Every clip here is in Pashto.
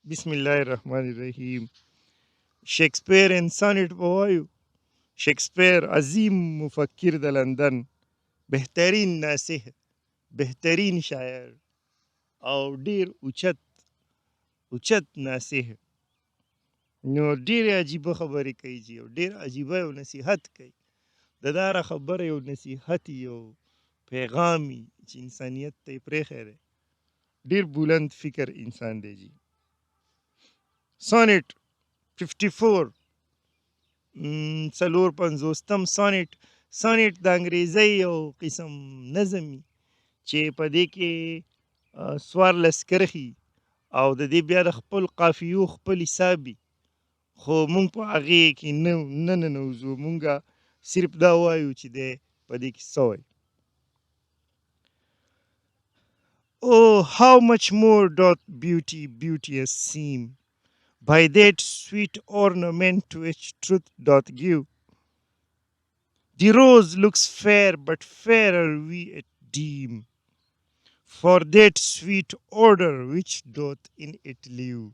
Bismillahirrahmanirrahim. Shakespeare and sonnet بوایو. شکسپیر عظیم مفکر د لندن، بهترین ناصح، بهترین شاعر او ډیر اوچت ناصح. نو ډیر عجیبه خبرې کوي جی، او ډیر عجیبه یو نصیحت کوي. د داره خبره یو نصیحت، یو پیغامي چې انسانیت ته یې پرېښی دی. ډیر بلند فکر انسان دی جی. سونیټ 54 څلور پنځوستم سونیټ. سونیټ د انګریزۍ یو قسم نظمي چې په دې کې 14 کرښې او د دې بیا د خپل قافیو خپل حساب وي، خو مونږ په هغې کې نه ننوځو. مونږه صرف دا وایو چې دی په دې کې څه وایي. Oh, how much more doth beauty beauteous seem by that sweet ornament which truth doth give. The rose looks fair, but fairer we it deem, for that sweet odor which doth in it live.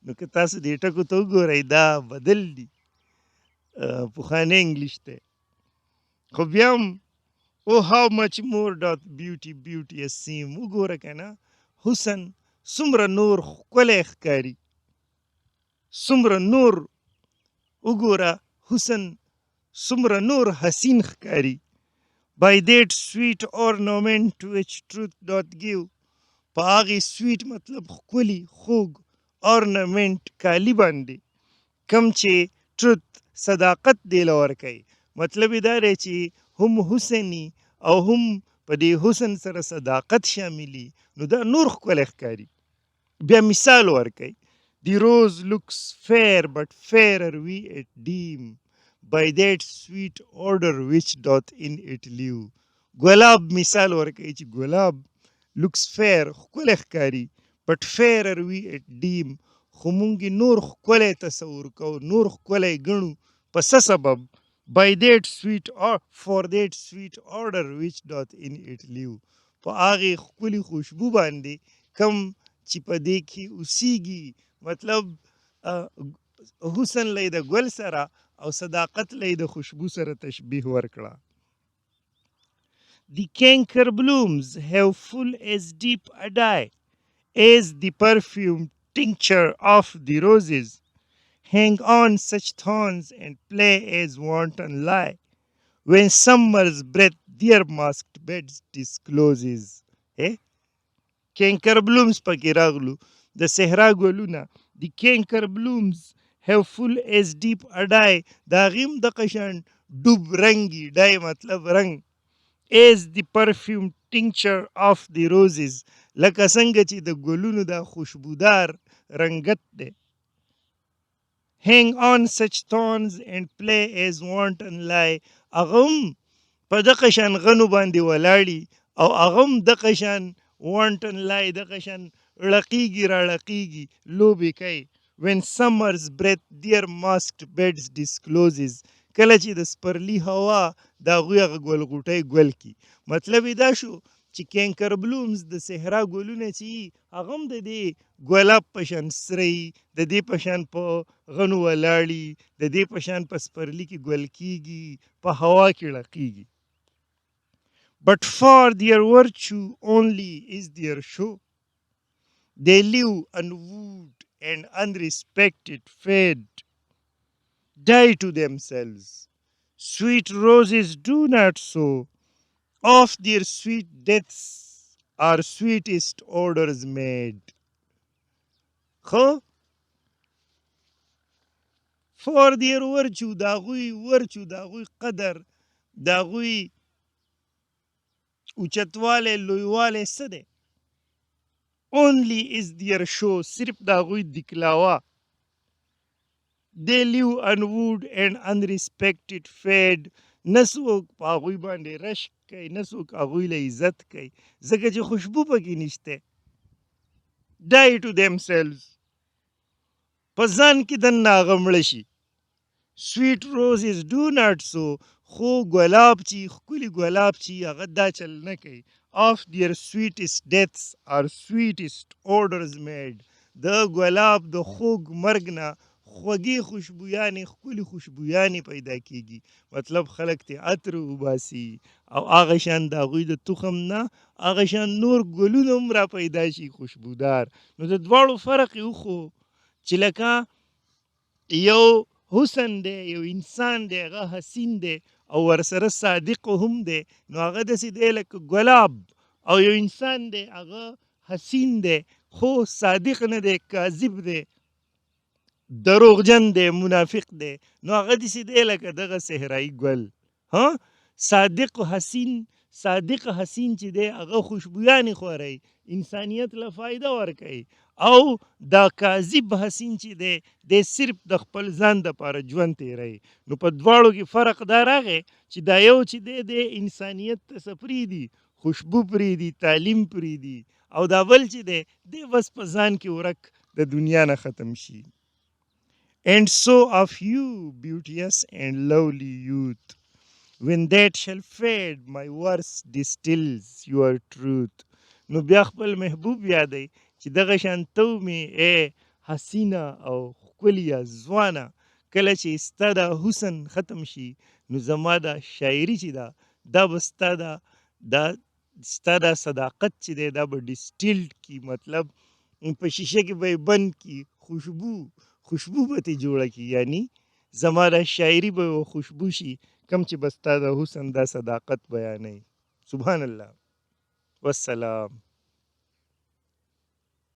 نو که تاسو دې ټکو ته وګورئ دا بدل دي، پخوانی انګلیش دی، خو بیا هم Oh, how much more doth beauty beauteous seem. وګوره که نه حسن څومره نور ښکلی ښکاري، څومره نور وګوره حسن څومره نور حسین ښکاري. By that sweet ornament which truth doth give. په هغې سویټ مطلب ښکلي خوږ ornament کالي باندې کم چې truth صداقت دی له ورکوي. مطلب یې دا دی چې هم حسني او هم په دې حسن سره صداقت شاملي، نو دا نور ښکلی ښکاري. بیا مثال ورکوي. The rose looks fair, but fairer we it deem, by that sweet odor which doth in it live. ګلاب مثال ورکوي چې ګلاب looks fair ښکلی ښکاري، but fairer we it deem، خو مونږ یې نور ښکلی تصور کوو، نور ښکلی ګڼو. په څه سبب؟ by that sweet or for that sweet odor which doth in it live. په هغې ښکلي خوشبو باندې کم چې په دې کې اوسیږي. مطلب حسن لی د ګل سره او صداقت لی د خوشبو سره تشبیه ورکړه. The canker blooms have full as deep a dye as the perfume tincture of the roses, hang on such thorns and play as wanton lie, when summer's breath their masked beds discloses. canker blooms پکې راغلو، د صحرا ګلونه. The canker blooms have full as deep a dye، د هغې هم دغه شان ډوب رنګي، ډای مطلب رنګ. as the perfume tincture of the roses، لکه څنګه چې د ګلونو دا خوشبودار رنګت دی. hang on such thorns and play as wanton lie، هغه هم په دغه شان غنو باندې ولاړي او هغه هم دغه شان wanton lie دغه شان ړقیږي راړقیږي، لوبې کوي. when summer's breath their masked beds discloses، کله چې د سپرلي هوا د هغوی هغه ګلغوټۍ ګل کي. مطلب یې دا شو چې کینکر بلومز د صحرا ګلونه چې هغه هم د دې ګلاب په شان سره یي، د دې په شان په غنو ولاړي، د دې په شان په سپرلي کې ګل کیږي، په هوا کې ړقیږي. but for their virtue only is their show. They live unwooed and unrespected fade, die to themselves. Sweet roses do not sow, of their sweet deaths are sweetest odors made. خو for their virtue، دا غوی ورچو، دا غوی قدر، دا غوی اوچتوالی لویوالی څه دی؟ only is their show، صرف دا غوی دکلاوه. they live unwooed and unrespected fade، نه څوک په هغوی باندې رشک کوي، نه څوک هغوی له عزت کوي، ځکه چې خوشبو پکې نشته. die to themselves، په ځان کې دننه هغه مړه شي. sweet roses do not sow، خو ګلاب چې ښکلي ګلاب چې هغه دا چل نه کوي. of their sweetest deaths are sweetest odors made، د ګلاب د خوږ مرګ نه خوږې خوشبویانې ښکلي خوشبویانې پیدا کیږي. مطلب خلک ترې عطر وباسي او هغه شان د هغوی د تخم نه هغه شان نور ګلونه هم را پیدا شي خوشبودار. نو د دواړو فرق یې وښو چې لکه یو حسن دی، یو انسان دی، هغه حسین دی او ورسره صادق هم دی، نو هغه داسې دی لکه ګلاب. او یو انسان دی هغه حسین دی خو صادق نه دی، کاذب دی، دروغجن دی، منافق دی، نو هغه داسې دی لکه دغه صحرایي ګل. ها، صادق حسین چې دی هغه خوشبویانې خوروي، انسانیت له فایده ورکوي. او دا کاذب حسین چې دی د صرف د خپل ځان دپاره ژوند تیروي. نو په دواړو کې فرق دا راغی چې دا یو چې دی د انسانیت ته څه پرېږدي، خوشبو پرېږدي، تعلیم پرېږدي، او دا بل چې دی بس په ځان کې ورک د دنیا نه ختم شي. And so of you, beauteous and lovely youth, when that shall fade, my verse distills your truth. نو بیا خپل محبوب یادوي چې دغه شان ته مې ای حسینه او ښکلیه ځوانه، کله چې ستا دا حسن ختم شي نو زما دا شاعري چې ده دا به ستا دا صداقت چې دی دا به ډسټیلډ کی، مطلب په شیشه کې به یې بند کی، خوشبو به ترې جوړه کی، یعنی زما دا شاعري به یوه خوشبو شي کم چې به ستا د حسن دا صداقت بیانوي. سبحان الله والسلام.